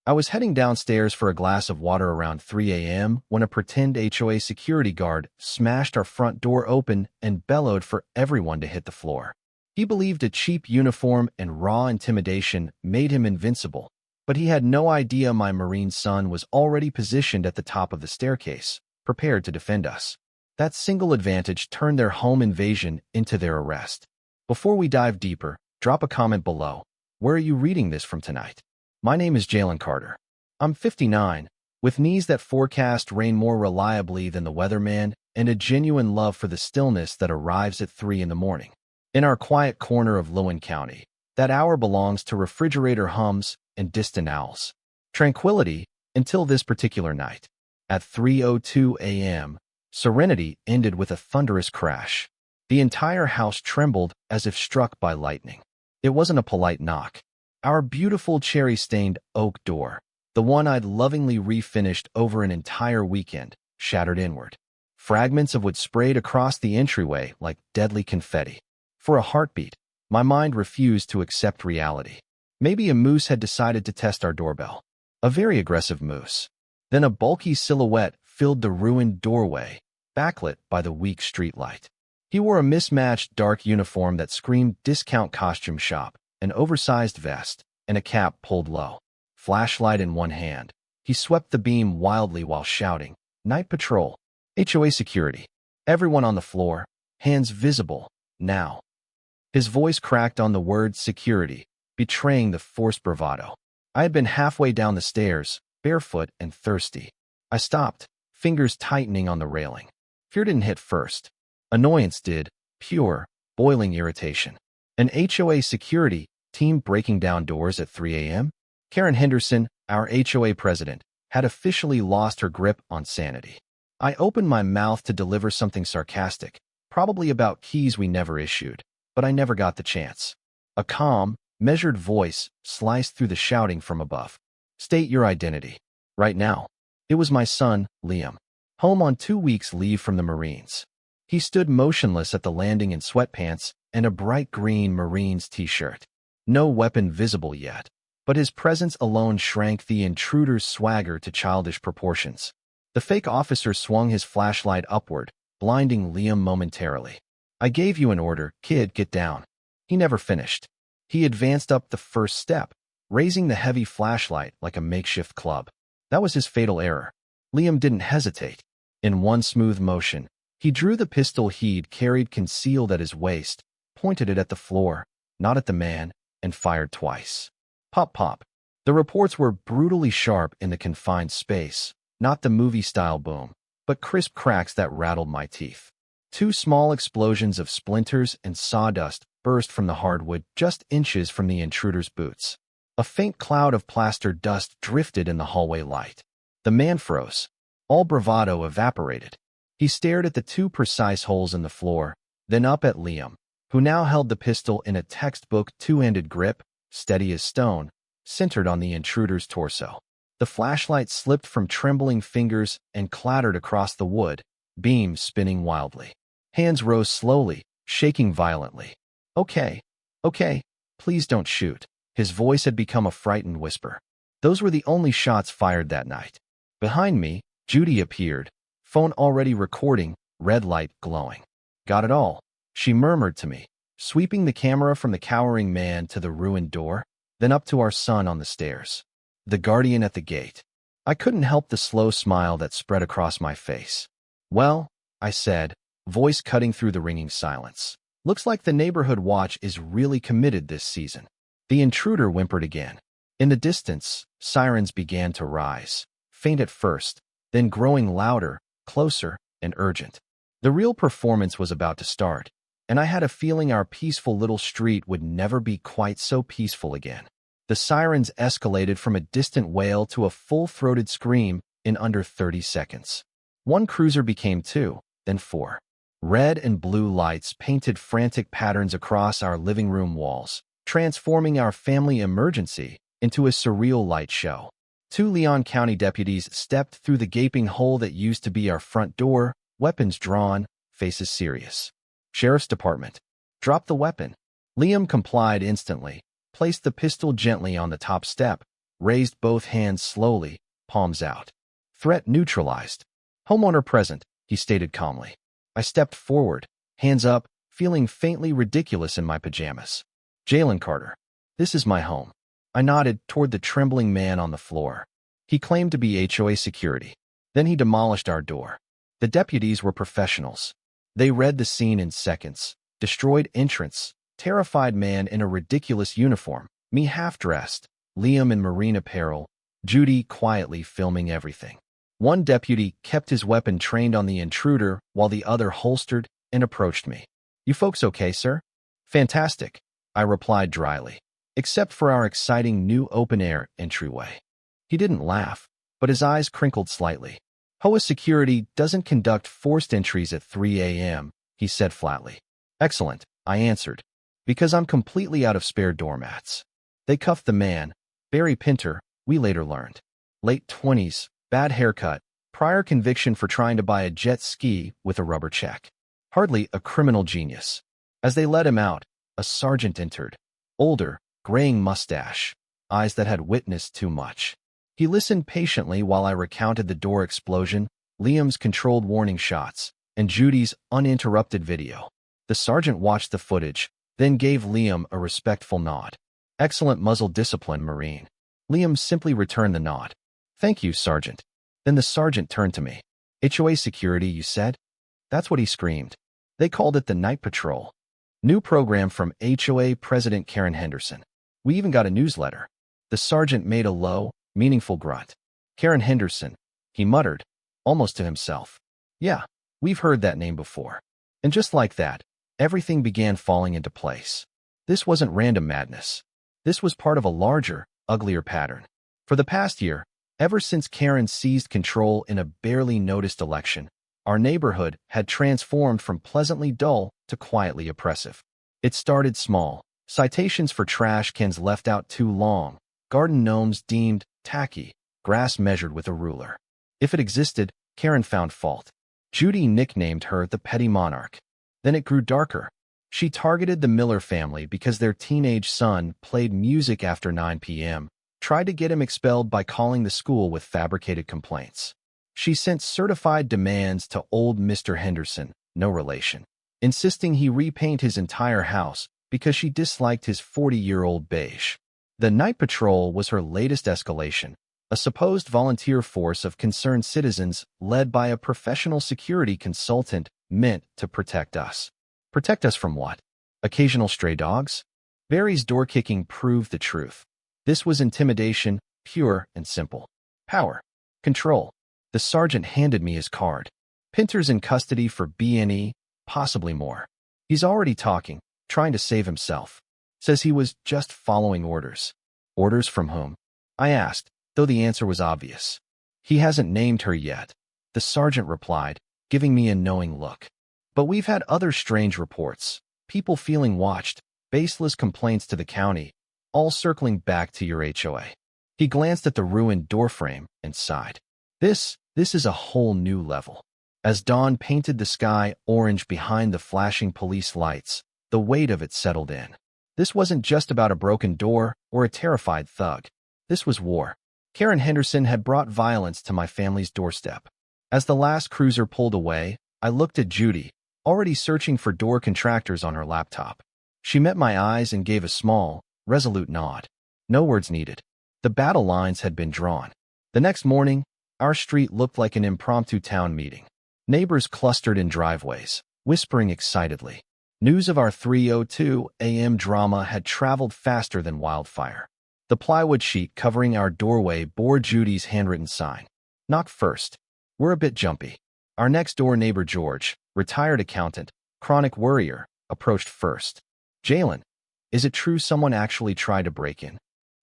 I was heading downstairs for a glass of water around 3 a.m. when a pretend HOA security guard smashed our front door open and bellowed for everyone to hit the floor. He believed a cheap uniform and raw intimidation made him invincible, but he had no idea my Marine son was already positioned at the top of the staircase, prepared to defend us. That single advantage turned their home invasion into their arrest. Before we dive deeper, drop a comment below. Where are you reading this from tonight? My name is Jalen Carter. I'm 59, with knees that forecast rain more reliably than the weatherman and a genuine love for the stillness that arrives at 3 in the morning. In our quiet corner of Lewin County, that hour belongs to refrigerator hums and distant owls. Tranquility until this particular night. At 3:02 a.m., serenity ended with a thunderous crash. The entire house trembled as if struck by lightning. It wasn't a polite knock. Our beautiful cherry-stained oak door, the one I'd lovingly refinished over an entire weekend, shattered inward. Fragments of wood sprayed across the entryway like deadly confetti. For a heartbeat, my mind refused to accept reality. Maybe a moose had decided to test our doorbell. A very aggressive moose. Then a bulky silhouette filled the ruined doorway, backlit by the weak streetlight. He wore a mismatched dark uniform that screamed discount costume shop, an oversized vest, and a cap pulled low. Flashlight in one hand, he swept the beam wildly while shouting, "Night patrol! HOA security! Everyone on the floor! Hands visible! Now!" His voice cracked on the word security, betraying the forced bravado. I had been halfway down the stairs, barefoot and thirsty. I stopped, fingers tightening on the railing. Fear didn't hit first. Annoyance did, pure, boiling irritation. An HOA security team breaking down doors at 3 a.m.? Karen Henderson, our HOA president, had officially lost her grip on sanity. I opened my mouth to deliver something sarcastic, probably about keys we never issued, but I never got the chance. A calm, measured voice sliced through the shouting from above. "State your identity. Right now." It was my son, Liam, home on 2 weeks leave from the Marines. He stood motionless at the landing in sweatpants and a bright green Marines t-shirt. No weapon visible yet, but his presence alone shrank the intruder's swagger to childish proportions. The fake officer swung his flashlight upward, blinding Liam momentarily. "I gave you an order, kid, get down." He never finished. He advanced up the first step, raising the heavy flashlight like a makeshift club. That was his fatal error. Liam didn't hesitate. In one smooth motion, he drew the pistol he'd carried concealed at his waist, pointed it at the floor, not at the man, and fired twice. Pop, pop. The reports were brutally sharp in the confined space, not the movie-style boom, but crisp cracks that rattled my teeth. 2 small explosions of splinters and sawdust burst from the hardwood just inches from the intruder's boots. A faint cloud of plaster dust drifted in the hallway light. The man froze. All bravado evaporated. He stared at the 2 precise holes in the floor, then up at Liam, who now held the pistol in a textbook 2-handed grip, steady as stone, centered on the intruder's torso. The flashlight slipped from trembling fingers and clattered across the wood, beam spinning wildly. Hands rose slowly, shaking violently. Okay, please don't shoot." His voice had become a frightened whisper. Those were the only shots fired that night. Behind me, Judy appeared, phone already recording, red light glowing. "Got it all," she murmured to me, sweeping the camera from the cowering man to the ruined door, then up to our son on the stairs. The guardian at the gate. I couldn't help the slow smile that spread across my face. "Well," I said, voice cutting through the ringing silence. "Looks like the neighborhood watch is really committed this season." The intruder whimpered again. In the distance, sirens began to rise, faint at first, then growing louder, closer, and urgent. The real performance was about to start, and I had a feeling our peaceful little street would never be quite so peaceful again. The sirens escalated from a distant wail to a full-throated scream in under 30 seconds. 1 cruiser became 2, then 4. Red and blue lights painted frantic patterns across our living room walls, transforming our family emergency into a surreal light show. 2 Leon County deputies stepped through the gaping hole that used to be our front door, weapons drawn, faces serious. "Sheriff's Department. Drop the weapon." Liam complied instantly, placed the pistol gently on the top step, raised both hands slowly, palms out. Threat neutralized. Homeowner present, he stated calmly. I stepped forward, hands up, feeling faintly ridiculous in my pajamas. Jalen Carter. This is my home. I nodded toward the trembling man on the floor. He claimed to be HOA security. Then he demolished our door. The deputies were professionals. They read the scene in seconds. Destroyed entrance. Terrified man in a ridiculous uniform. Me half-dressed. Liam in marine apparel. Judy quietly filming everything. One deputy kept his weapon trained on the intruder while the other holstered and approached me. You folks okay, sir? Fantastic, I replied dryly. Except for our exciting new open-air entryway. He didn't laugh, but his eyes crinkled slightly. HOA security doesn't conduct forced entries at 3 a.m., he said flatly. Excellent, I answered, because I'm completely out of spare doormats. They cuffed the man, Barry Pinter, we later learned. Late 20s, bad haircut, prior conviction for trying to buy a jet ski with a rubber check. Hardly a criminal genius. As they let him out, a sergeant entered. Older, graying mustache, eyes that had witnessed too much. He listened patiently while I recounted the door explosion, Liam's controlled warning shots, and Judy's uninterrupted video. The sergeant watched the footage, then gave Liam a respectful nod. Excellent muzzle discipline, Marine. Liam simply returned the nod. Thank you, Sergeant. Then the sergeant turned to me. HOA security, you said? That's what he screamed. They called it the Night Patrol. New program from HOA President Karen Henderson. We even got a newsletter. The sergeant made a low, meaningful grunt. Karen Henderson, he muttered, almost to himself. Yeah, we've heard that name before. And just like that, everything began falling into place. This wasn't random madness. This was part of a larger, uglier pattern. For the past year, ever since Karen seized control in a barely noticed election, our neighborhood had transformed from pleasantly dull to quietly oppressive. It started small. Citations for trash cans left out too long, garden gnomes deemed tacky, grass measured with a ruler. If it existed, Karen found fault. Judy nicknamed her the Petty Monarch. Then it grew darker. She targeted the Miller family because their teenage son played music after 9 p.m., tried to get him expelled by calling the school with fabricated complaints. She sent certified demands to old Mr. Henderson, no relation, insisting he repaint his entire house because she disliked his 40-year-old beige. The Night Patrol was her latest escalation, a supposed volunteer force of concerned citizens led by a professional security consultant meant to protect us. Protect us from what? Occasional stray dogs? Barry's door-kicking proved the truth. This was intimidation, pure and simple. Power. Control. The sergeant handed me his card. Pinter's in custody for B&E, possibly more. He's already talking, trying to save himself. Says he was just following orders. Orders from whom? I asked, though the answer was obvious. He hasn't named her yet, the sergeant replied, giving me a knowing look. But we've had other strange reports, people feeling watched, baseless complaints to the county, all circling back to your HOA. He glanced at the ruined doorframe and sighed. This is a whole new level. As dawn painted the sky orange behind the flashing police lights, the weight of it settled in. This wasn't just about a broken door or a terrified thug. This was war. Karen Henderson had brought violence to my family's doorstep. As the last cruiser pulled away, I looked at Judy, already searching for door contractors on her laptop. She met my eyes and gave a small, resolute nod. No words needed. The battle lines had been drawn. The next morning, our street looked like an impromptu town meeting. Neighbors clustered in driveways, whispering excitedly. News of our 3:02 a.m. drama had traveled faster than wildfire. The plywood sheet covering our doorway bore Judy's handwritten sign. Knock first. We're a bit jumpy. Our next-door neighbor George, retired accountant, chronic worrier, approached first. Jalen, is it true someone actually tried to break in?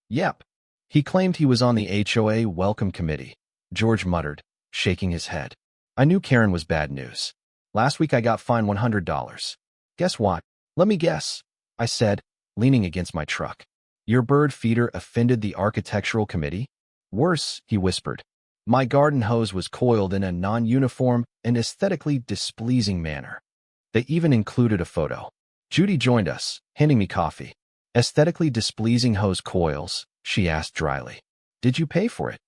Yep. He claimed he was on the HOA welcome committee. George muttered, shaking his head. I knew Karen was bad news. Last week I got fined $100. Guess what? Let me guess, I said, leaning against my truck. Your bird feeder offended the architectural committee? Worse, he whispered. My garden hose was coiled in a non-uniform and aesthetically displeasing manner. They even included a photo. Judy joined us, handing me coffee. Aesthetically displeasing hose coils, she asked dryly. Did you pay for it?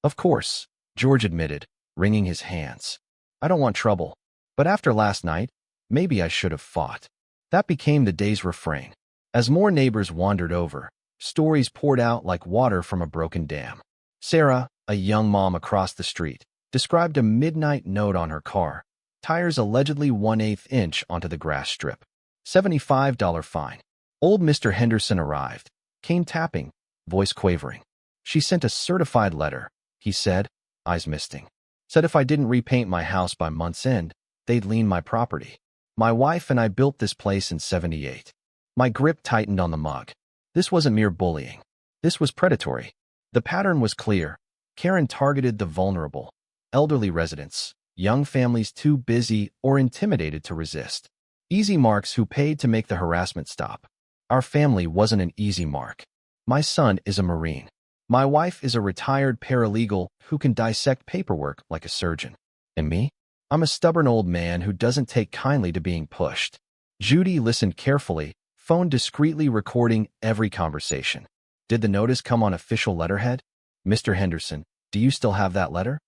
Of course, George admitted, wringing his hands. I don't want trouble. But after last night, maybe I should have fought. That became the day's refrain. As more neighbors wandered over, stories poured out like water from a broken dam. Sarah, a young mom across the street, described a midnight note on her car, tires allegedly 1/8 inch onto the grass strip. $75 fine. Old Mr. Henderson arrived, came tapping, voice quavering. She sent a certified letter, he said, eyes misting. Said if I didn't repaint my house by month's end, they'd lien my property. My wife and I built this place in '78. My grip tightened on the mug. This wasn't mere bullying. This was predatory. The pattern was clear. Karen targeted the vulnerable, elderly residents, young families too busy or intimidated to resist. Easy marks who paid to make the harassment stop. Our family wasn't an easy mark. My son is a Marine. My wife is a retired paralegal who can dissect paperwork like a surgeon. And me? I'm a stubborn old man who doesn't take kindly to being pushed. Judy listened carefully, phone discreetly recording every conversation. Did the notice come on official letterhead? Mr. Henderson, do you still have that letter?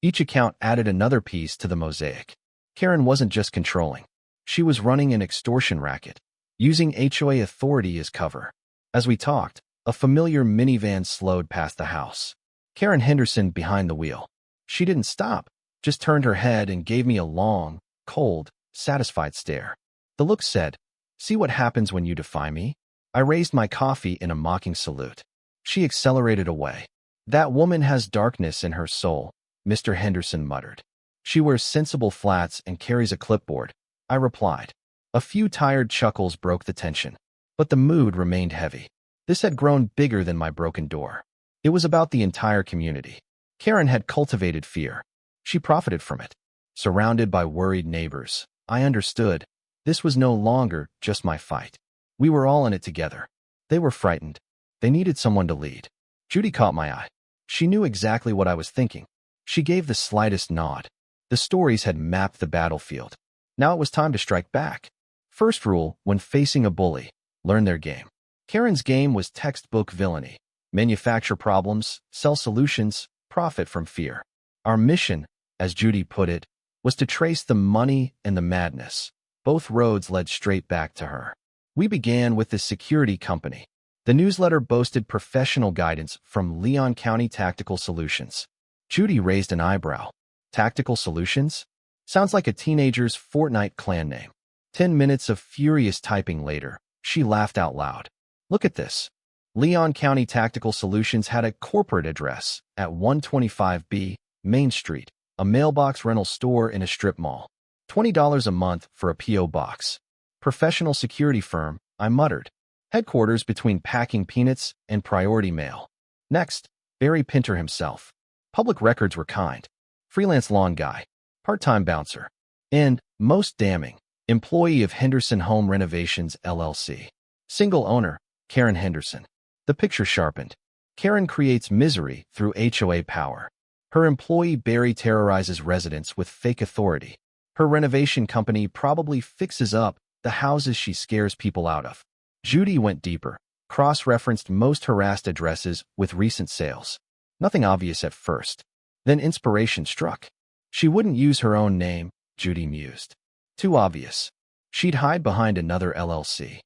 Each account added another piece to the mosaic. Karen wasn't just controlling. She was running an extortion racket, using HOA authority as cover. As we talked, a familiar minivan slowed past the house. Karen Henderson behind the wheel. She didn't stop, just turned her head and gave me a long, cold, satisfied stare. The look said, "See what happens when you defy me?" I raised my coffee in a mocking salute. She accelerated away. That woman has darkness in her soul, Mr. Henderson muttered. She wears sensible flats and carries a clipboard, I replied. A few tired chuckles broke the tension, but the mood remained heavy. This had grown bigger than my broken door. It was about the entire community. Karen had cultivated fear. She profited from it. Surrounded by worried neighbors, I understood. This was no longer just my fight. We were all in it together. They were frightened. They needed someone to lead. Judy caught my eye. She knew exactly what I was thinking. She gave the slightest nod. The stories had mapped the battlefield. Now it was time to strike back. First rule when facing a bully, learn their game. Karen's game was textbook villainy. Manufacture problems, sell solutions, profit from fear. Our mission, as Judy put it, was to trace the money and the madness. Both roads led straight back to her. We began with the security company. The newsletter boasted professional guidance from Leon County Tactical Solutions. Judy raised an eyebrow. Tactical Solutions? Sounds like a teenager's Fortnite clan name. 10 minutes of furious typing later, she laughed out loud. Look at this. Leon County Tactical Solutions had a corporate address at 125B Main Street, a mailbox rental store in a strip mall. $20 a month for a P.O. box. Professional security firm, I muttered. Headquarters between packing peanuts and priority mail. Next, Barry Pinter himself. Public records were kind. Freelance lawn guy. Part-time bouncer. And, most damning, employee of Henderson Home Renovations, LLC. Single owner, Karen Henderson. The picture sharpened. Karen creates misery through HOA power. Her employee Barry terrorizes residents with fake authority. Her renovation company probably fixes up the houses she scares people out of. Judy went deeper, cross-referenced most harassed addresses with recent sales. Nothing obvious at first. Then inspiration struck. She wouldn't use her own name, Judy mused. Too obvious. She'd hide behind another LLC.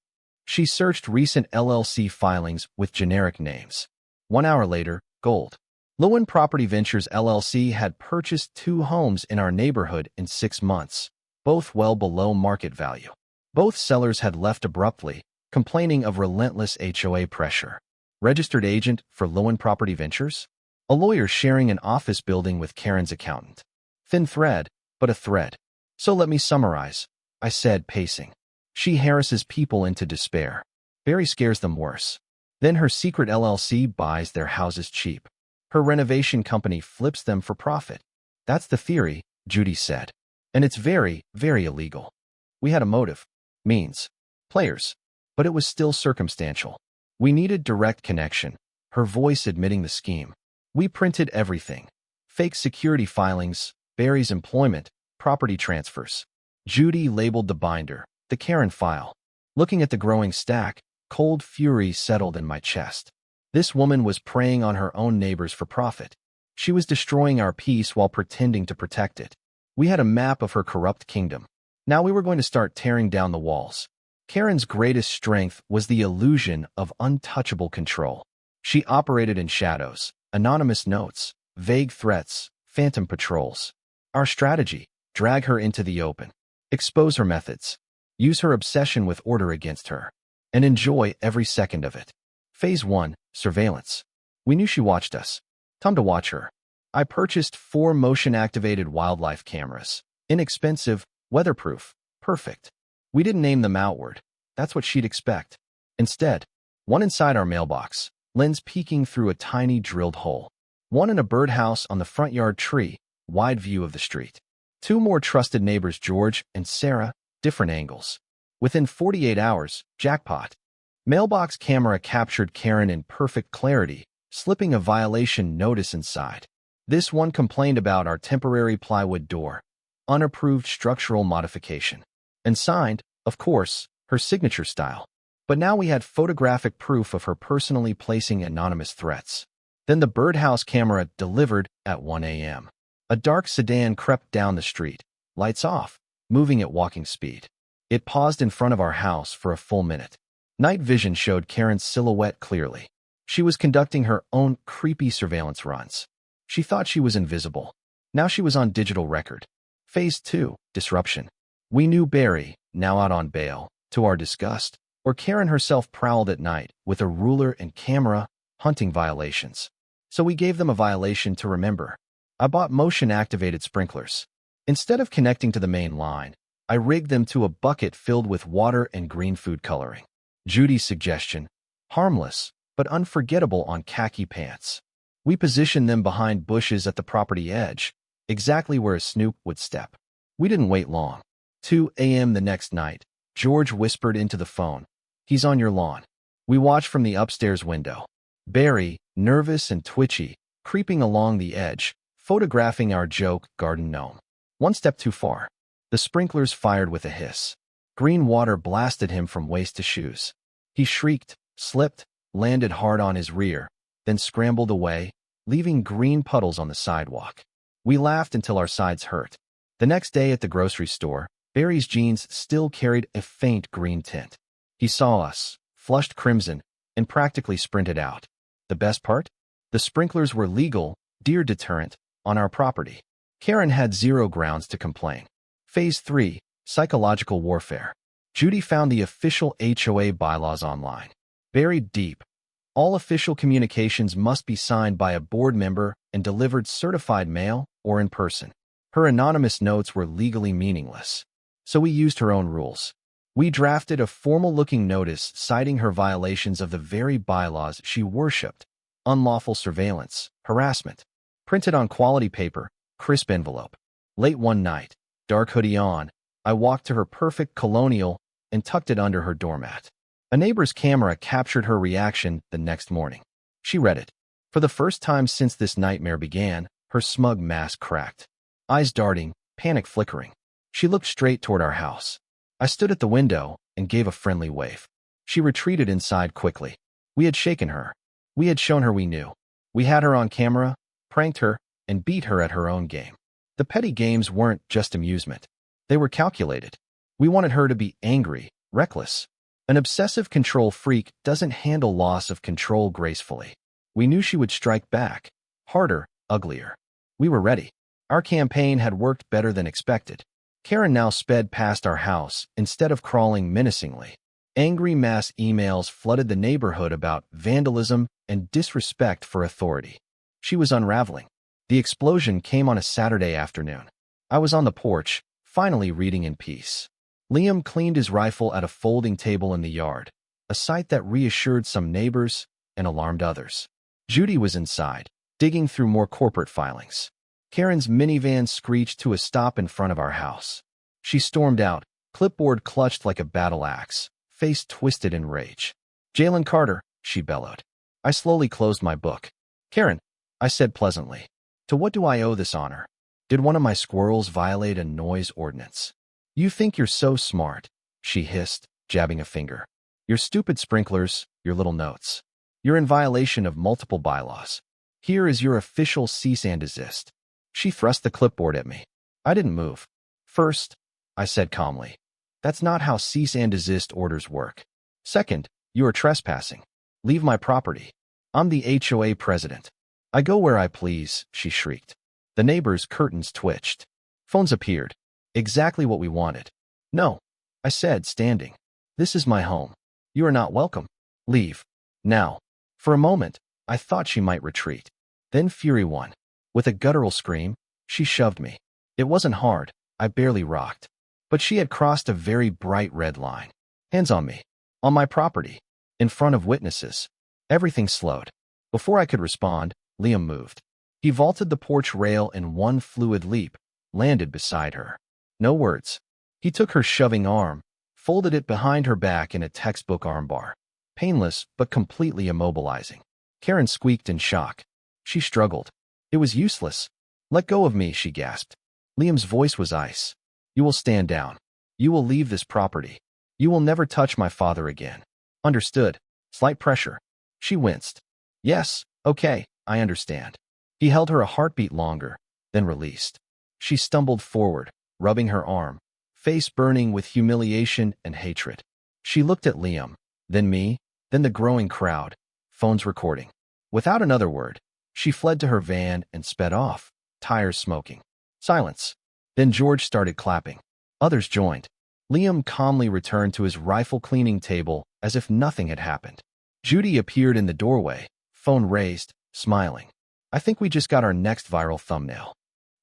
She searched recent LLC filings with generic names. 1 hour later, gold. Lowen Property Ventures LLC had purchased 2 homes in our neighborhood in 6 months, both well below market value. Both sellers had left abruptly, complaining of relentless HOA pressure. Registered agent for Lowen Property Ventures? A lawyer sharing an office building with Karen's accountant. Thin thread, but a thread. So let me summarize, I said, pacing. She harasses people into despair. Barry scares them worse. Then her secret LLC buys their houses cheap. Her renovation company flips them for profit. That's the theory, Judy said. And it's very, very illegal. We had a motive, means, players, but it was still circumstantial. We needed direct connection, her voice admitting the scheme. We printed everything. Fake security filings, Barry's employment, property transfers. Judy labeled the binder, the Karen file. Looking at the growing stack, cold fury settled in my chest. This woman was preying on her own neighbors for profit. She was destroying our peace while pretending to protect it. We had a map of her corrupt kingdom. Now we were going to start tearing down the walls. Karen's greatest strength was the illusion of untouchable control. She operated in shadows, anonymous notes, vague threats, phantom patrols. Our strategy: drag her into the open, expose her methods, use her obsession with order against her, and enjoy every second of it. Phase 1: Surveillance. We knew she watched us. Time to watch her. I purchased 4 motion-activated wildlife cameras. Inexpensive, weatherproof, perfect. We didn't aim them outward. That's what she'd expect. Instead, one inside our mailbox, lens peeking through a tiny drilled hole. One in a birdhouse on the front yard tree, wide view of the street. 2 more trusted neighbors, George and Sarah, different angles. Within 48 hours, jackpot. Mailbox camera captured Karen in perfect clarity, slipping a violation notice inside. This one complained about our temporary plywood door. Unapproved structural modification. And signed, of course, her signature style. But now we had photographic proof of her personally placing anonymous threats. Then the birdhouse camera delivered at 1 a.m. A dark sedan crept down the street, lights off, moving at walking speed. It paused in front of our house for a full minute. Night vision showed Karen's silhouette clearly. She was conducting her own creepy surveillance runs. She thought she was invisible. Now she was on digital record. Phase 2: Disruption. We knew Barry, now out on bail, to our disgust, or Karen herself prowled at night with a ruler and camera, hunting violations. So we gave them a violation to remember. I bought motion-activated sprinklers. Instead of connecting to the main line, I rigged them to a bucket filled with water and green food coloring. Judy's suggestion: harmless, but unforgettable on khaki pants. We positioned them behind bushes at the property edge, exactly where a snoop would step. We didn't wait long. 2 a.m. the next night, George whispered into the phone, "He's on your lawn." We watched from the upstairs window. Barry, nervous and twitchy, creeping along the edge, photographing our joke garden gnome. One step too far. The sprinklers fired with a hiss. Green water blasted him from waist to shoes. He shrieked, slipped, landed hard on his rear, then scrambled away, leaving green puddles on the sidewalk. We laughed until our sides hurt. The next day at the grocery store, Barry's jeans still carried a faint green tint. He saw us, flushed crimson, and practically sprinted out. The best part? The sprinklers were legal, deer deterrent, on our property. Karen had 0 grounds to complain. Phase 3: Psychological warfare. Judy found the official HOA bylaws online. Buried deep. All official communications must be signed by a board member and delivered certified mail or in person. Her anonymous notes were legally meaningless. So we used her own rules. We drafted a formal-looking notice citing her violations of the very bylaws she worshipped: unlawful surveillance, harassment. Printed on quality paper, crisp envelope. Late one night, dark hoodie on, I walked to her perfect colonial and tucked it under her doormat. A neighbor's camera captured her reaction the next morning. She read it. For the first time since this nightmare began, her smug mask cracked. Eyes darting, panic flickering. She looked straight toward our house. I stood at the window and gave a friendly wave. She retreated inside quickly. We had shaken her. We had shown her we knew. We had her on camera, pranked her, and beat her at her own game. The petty games weren't just amusement. They were calculated. We wanted her to be angry, reckless. An obsessive control freak doesn't handle loss of control gracefully. We knew she would strike back. Harder, uglier. We were ready. Our campaign had worked better than expected. Karen now sped past our house instead of crawling menacingly. Angry mass emails flooded the neighborhood about vandalism and disrespect for authority. She was unraveling. The explosion came on a Saturday afternoon. I was on the porch, finally reading in peace. Liam cleaned his rifle at a folding table in the yard, a sight that reassured some neighbors and alarmed others. Judy was inside, digging through more corporate filings. Karen's minivan screeched to a stop in front of our house. She stormed out, clipboard clutched like a battle axe, face twisted in rage. "Jalen Carter," she bellowed. I slowly closed my book. "Karen," I said pleasantly, "to what do I owe this honor? Did one of my squirrels violate a noise ordinance?" "You think you're so smart," she hissed, jabbing a finger. "Your stupid sprinklers, your little notes. You're in violation of multiple bylaws. Here is your official cease and desist." She thrust the clipboard at me. I didn't move. "First," I said calmly, "that's not how cease and desist orders work. Second, you are trespassing. Leave my property. I'm the HOA president. I go where I please," she shrieked. The neighbors' curtains twitched. Phones appeared. Exactly what we wanted. "No," I said, standing. "This is my home. You are not welcome. Leave. Now." For a moment, I thought she might retreat. Then fury won. With a guttural scream, she shoved me. It wasn't hard. I barely rocked. But she had crossed a very bright red line. Hands on me. On my property. In front of witnesses. Everything slowed. Before I could respond, Liam moved. He vaulted the porch rail in one fluid leap, landed beside her. No words. He took her shoving arm, folded it behind her back in a textbook armbar. Painless, but completely immobilizing. Karen squeaked in shock. She struggled. It was useless. "Let go of me," she gasped. Liam's voice was ice. "You will stand down. You will leave this property. You will never touch my father again. Understood?" Slight pressure. She winced. "Yes, okay, I understand." He held her a heartbeat longer, then released. She stumbled forward, rubbing her arm, face burning with humiliation and hatred. She looked at Liam, then me, then the growing crowd, phones recording. Without another word, she fled to her van and sped off, tires smoking. Silence. Then George started clapping. Others joined. Liam calmly returned to his rifle cleaning table as if nothing had happened. Judy appeared in the doorway, phone raised, smiling. "I think we just got our next viral thumbnail."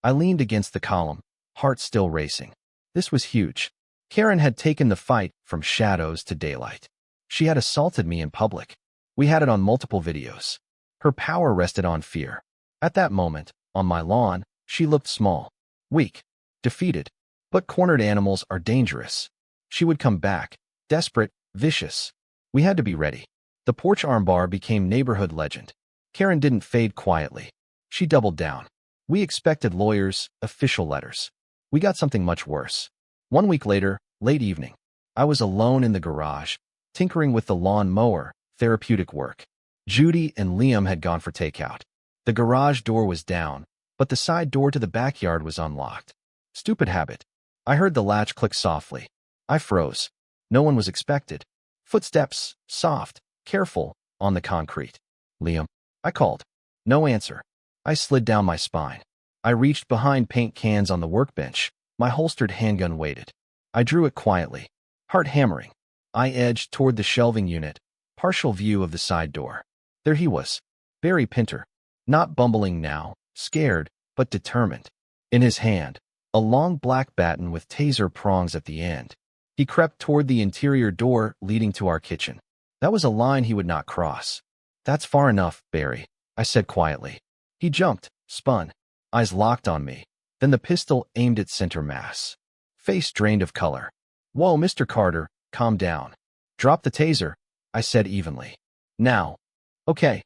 I leaned against the column, heart still racing. This was huge. Karen had taken the fight from shadows to daylight. She had assaulted me in public. We had it on multiple videos. Her power rested on fear. At that moment, on my lawn, she looked small, weak, defeated. But cornered animals are dangerous. She would come back, desperate, vicious. We had to be ready. The porch armbar became neighborhood legend. Karen didn't fade quietly. She doubled down. We expected lawyers, official letters. We got something much worse. 1 week later, late evening, I was alone in the garage, tinkering with the lawn mower, therapeutic work. Judy and Liam had gone for takeout. The garage door was down, but the side door to the backyard was unlocked. Stupid habit. I heard the latch click softly. I froze. No one was expected. Footsteps, soft, careful, on the concrete. "Liam," I called. No answer. I slid down my spine. I reached behind paint cans on the workbench. My holstered handgun waited. I drew it quietly. Heart hammering. I edged toward the shelving unit, partial view of the side door. There he was. Barry Pinter. Not bumbling now, scared, but determined. In his hand, a long black baton with taser prongs at the end. He crept toward the interior door leading to our kitchen. That was a line he would not cross. "That's far enough, Barry," I said quietly. He jumped, spun, eyes locked on me, then the pistol aimed at center mass. Face drained of color. "Whoa, Mr. Carter, calm down. Drop the taser," I said evenly. "Now." Okay,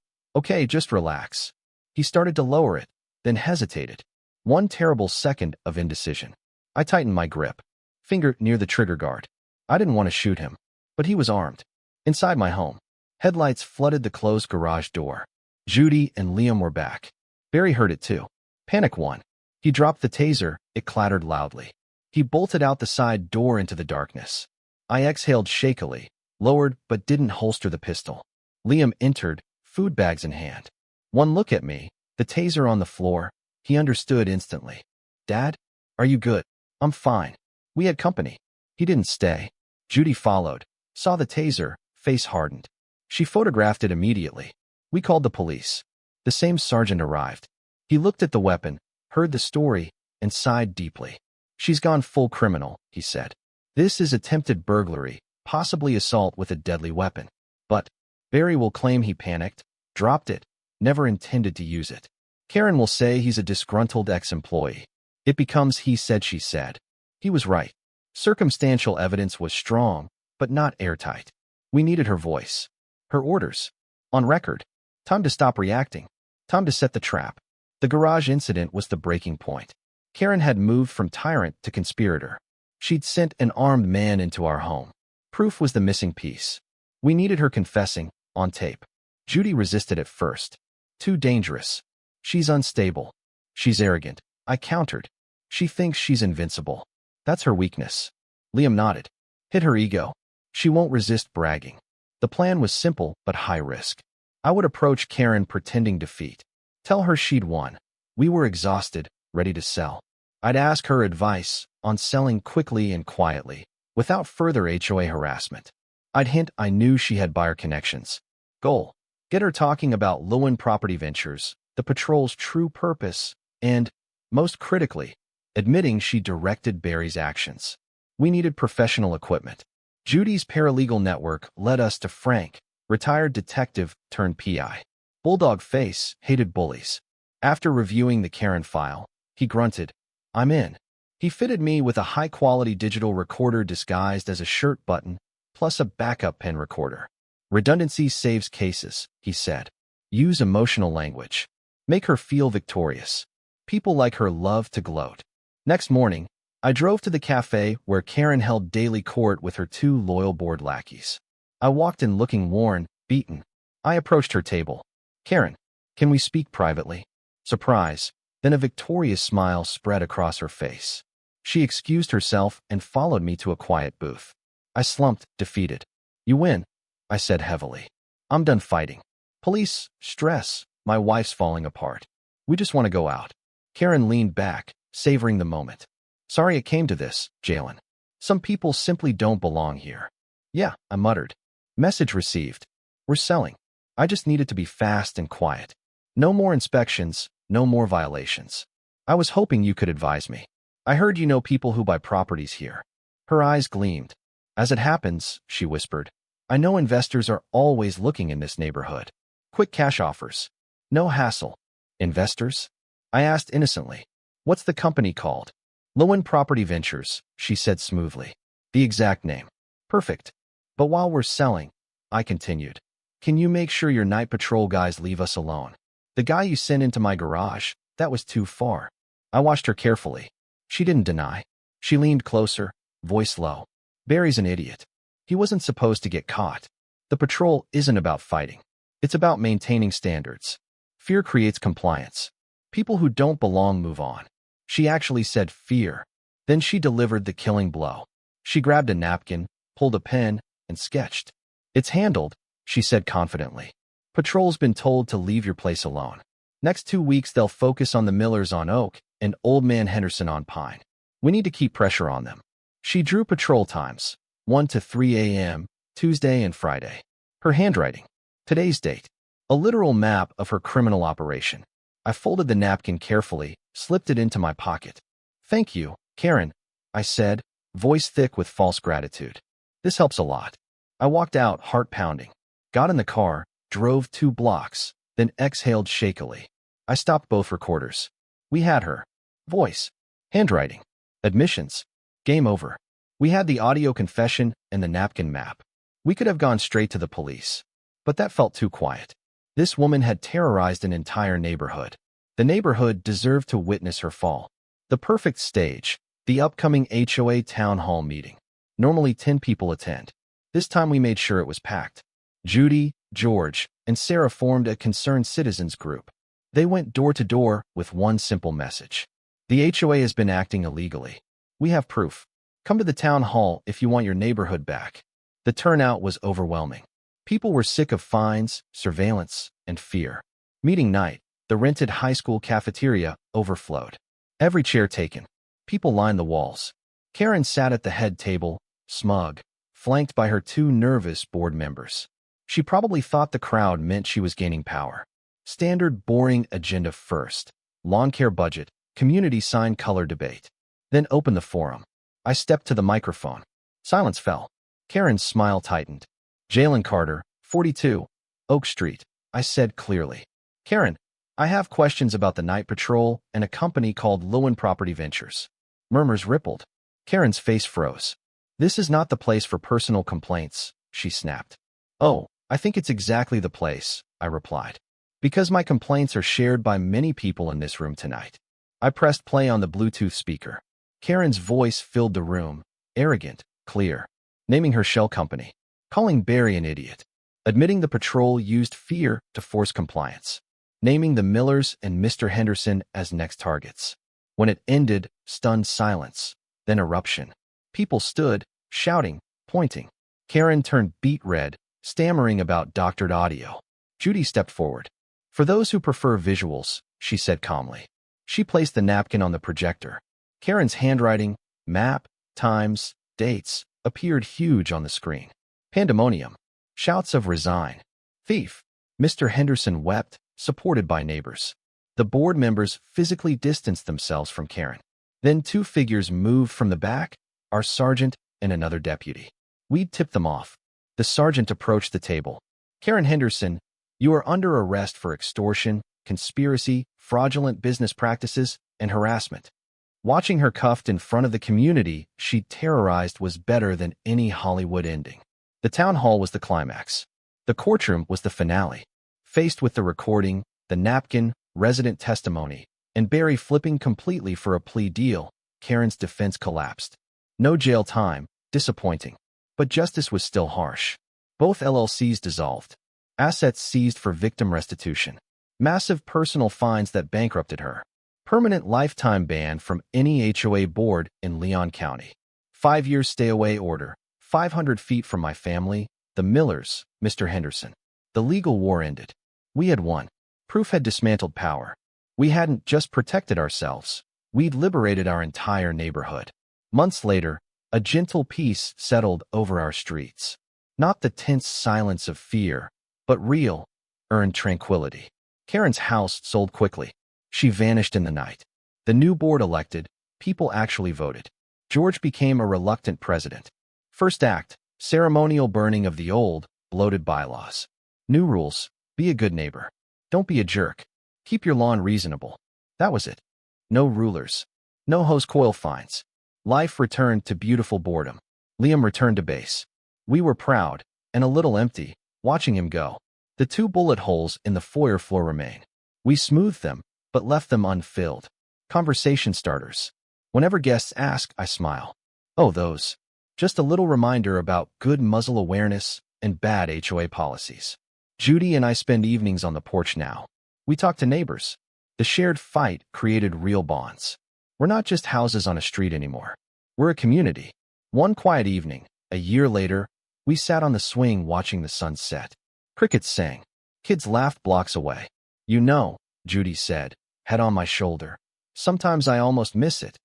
just relax." He started to lower it, then hesitated. One terrible second of indecision. I tightened my grip, finger near the trigger guard. I didn't want to shoot him, but he was armed. Inside my home, headlights flooded the closed garage door. Judy and Liam were back. Barry heard it too. Panic won. He dropped the taser, it clattered loudly. He bolted out the side door into the darkness. I exhaled shakily, lowered but didn't holster the pistol. Liam entered, food bags in hand. One look at me, the taser on the floor. He understood instantly. "Dad? Are you good?" "I'm fine. We had company." He didn't stay. Judy followed, saw the taser, face hardened. She photographed it immediately. We called the police. The same sergeant arrived. He looked at the weapon, heard the story, and sighed deeply. "She's gone full criminal," he said. "This is attempted burglary, possibly assault with a deadly weapon. But Barry will claim he panicked, dropped it, never intended to use it. Karen will say he's a disgruntled ex-employee. It becomes he said, she said." He was right. Circumstantial evidence was strong, but not airtight. We needed her voice. Her orders. On record. Time to stop reacting. Time to set the trap. The garage incident was the breaking point. Karen had moved from tyrant to conspirator. She'd sent an armed man into our home. Proof was the missing piece. We needed her confessing, on tape. Judy resisted at first. Too dangerous. She's unstable. She's arrogant. I countered. She thinks she's invincible. That's her weakness. Liam nodded. Hit her ego. She won't resist bragging. The plan was simple but high risk. I would approach Karen pretending defeat. Tell her she'd won. We were exhausted, ready to sell. I'd ask her advice on selling quickly and quietly, without further HOA harassment. I'd hint I knew she had buyer connections. Goal: get her talking about Lewin Property Ventures, the patrol's true purpose, and, most critically, admitting she directed Barry's actions. We needed professional equipment. Judy's paralegal network led us to Frank, retired detective turned PI. Bulldog face, hated bullies. After reviewing the Karen file, he grunted, I'm in. He fitted me with a high-quality digital recorder disguised as a shirt button, plus a backup pen recorder. Redundancy saves cases, he said. Use emotional language. Make her feel victorious. People like her love to gloat. Next morning, I drove to the cafe where Karen held daily court with her 2 loyal board lackeys. I walked in looking worn, beaten. I approached her table. Karen, can we speak privately? Surprise, then a victorious smile spread across her face. She excused herself and followed me to a quiet booth. I slumped, defeated. You win, I said heavily. I'm done fighting. Police, stress, my wife's falling apart. We just want to go out. Karen leaned back, savoring the moment. Sorry it came to this, Jalen. Some people simply don't belong here. Yeah, I muttered. Message received. We're selling. I just needed to be fast and quiet. No more inspections, no more violations. I was hoping you could advise me. I heard you know people who buy properties here. Her eyes gleamed. As it happens, she whispered, I know investors are always looking in this neighborhood. Quick cash offers. No hassle. Investors? I asked innocently. What's the company called? Lewin Property Ventures, she said smoothly. The exact name. Perfect. But while we're selling, I continued, can you make sure your night patrol guys leave us alone? The guy you sent into my garage, that was too far. I watched her carefully. She didn't deny. She leaned closer, voice low. Barry's an idiot. He wasn't supposed to get caught. The patrol isn't about fighting. It's about maintaining standards. Fear creates compliance. People who don't belong move on. She actually said fear. Then she delivered the killing blow. She grabbed a napkin, pulled a pen, and sketched. It's handled, she said confidently. Patrol's been told to leave your place alone. Next 2 weeks they'll focus on the Millers on Oak and Old Man Henderson on Pine. We need to keep pressure on them. She drew patrol times, 1 to 3 a.m., Tuesday and Friday. Her handwriting. Today's date. A literal map of her criminal operation. I folded the napkin carefully, slipped it into my pocket. Thank you, Karen, I said, voice thick with false gratitude. This helps a lot. I walked out, heart pounding. Got in the car, drove 2 blocks, then exhaled shakily. I stopped both recorders. We had her. Voice. Handwriting. Admissions. Game over. We had the audio confession and the napkin map. We could have gone straight to the police. But that felt too quiet. This woman had terrorized an entire neighborhood. The neighborhood deserved to witness her fall. The perfect stage. The upcoming HOA town hall meeting. Normally 10 people attend. This time we made sure it was packed. Judy, George, and Sarah formed a concerned citizens group. They went door to door with one simple message. The HOA has been acting illegally. We have proof. Come to the town hall if you want your neighborhood back. The turnout was overwhelming. People were sick of fines, surveillance, and fear. Meeting night, the rented high school cafeteria overflowed. Every chair taken. People lined the walls. Karen sat at the head table, smug, flanked by her 2 nervous board members. She probably thought the crowd meant she was gaining power. Standard boring agenda first. Lawn care budget, community sign color debate. Then open the forum. I stepped to the microphone. Silence fell. Karen's smile tightened. Jalen Carter, 42, Oak Street, I said clearly. Karen, I have questions about the night patrol and a company called Lewin Property Ventures. Murmurs rippled. Karen's face froze. This is not the place for personal complaints, she snapped. Oh, I think it's exactly the place, I replied. Because my complaints are shared by many people in this room tonight. I pressed play on the Bluetooth speaker. Karen's voice filled the room, arrogant, clear. Naming her shell company. Calling Barry an idiot. admitting the patrol used fear to force compliance, naming the Millers and Mr. Henderson as next targets. When it ended, stunned silence, then eruption. People stood, shouting, pointing. Karen turned beet red, stammering about doctored audio. Judy stepped forward. For those who prefer visuals, she said calmly. She placed the napkin on the projector. Karen's handwriting, map, times, dates, appeared huge on the screen. Pandemonium. Shouts of resign. Thief. Mr. Henderson wept, supported by neighbors. The board members physically distanced themselves from Karen. Then two figures moved from the back, our sergeant and another deputy. We'd tipped them off. The sergeant approached the table. Karen Henderson, you are under arrest for extortion, conspiracy, fraudulent business practices, and harassment. Watching her cuffed in front of the community she terrorized was better than any Hollywood ending. The town hall was the climax. The courtroom was the finale. Faced with the recording, the napkin, resident testimony, and Barry flipping completely for a plea deal, Karen's defense collapsed. No jail time, disappointing. But justice was still harsh. Both LLCs dissolved. Assets seized for victim restitution. Massive personal fines that bankrupted her. Permanent lifetime ban from any HOA board in Leon County. 5-year stay-away order. 500 feet from my family, the Millers, Mr. Henderson. The legal war ended. We had won. Proof had dismantled power. We hadn't just protected ourselves. We'd liberated our entire neighborhood. Months later, a gentle peace settled over our streets. Not the tense silence of fear, but real, earned tranquility. Karen's house sold quickly. She vanished in the night. The new board elected, people actually voted. George became a reluctant president. First act, ceremonial burning of the old, bloated bylaws. New rules, be a good neighbor. Don't be a jerk. Keep your lawn reasonable. That was it. No rulers. No hose coil fines. Life returned to beautiful boredom. Liam returned to base. We were proud, and a little empty, watching him go. The 2 bullet holes in the foyer floor remain. We smoothed them, but left them unfilled. Conversation starters. Whenever guests ask, I smile. Oh, those. Just a little reminder about good muzzle awareness and bad HOA policies. Judy and I spend evenings on the porch now. We talk to neighbors. The shared fight created real bonds. We're not just houses on a street anymore. We're a community. One quiet evening, a year later, we sat on the swing watching the sun set. Crickets sang. Kids laughed blocks away. You know, Judy said, head on my shoulder. Sometimes I almost miss it.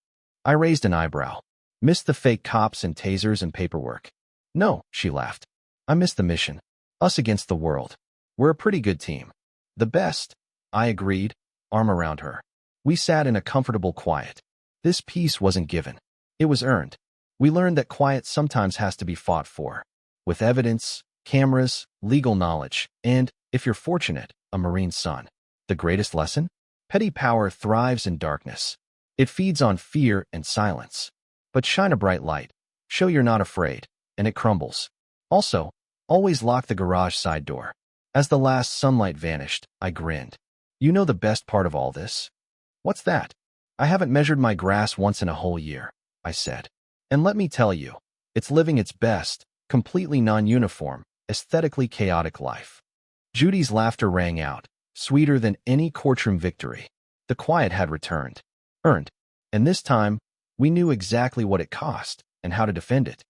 I raised an eyebrow. Miss the fake cops and tasers and paperwork. No, she laughed. I miss the mission. Us against the world. We're a pretty good team. The best. I agreed, arm around her. We sat in a comfortable quiet. This peace wasn't given. It was earned. We learned that quiet sometimes has to be fought for. With evidence, cameras, legal knowledge, and, if you're fortunate, a Marine son. The greatest lesson? Petty power thrives in darkness. It feeds on fear and silence. But shine a bright light. Show you're not afraid, and it crumbles. Also, always lock the garage side door. As the last sunlight vanished, I grinned. You know the best part of all this? What's that? I haven't measured my grass once in a whole year, I said. And let me tell you, it's living its best, completely non-uniform, aesthetically chaotic life. Judy's laughter rang out, sweeter than any courtroom victory. The quiet had returned. Earned. And this time, we knew exactly what it cost and how to defend it.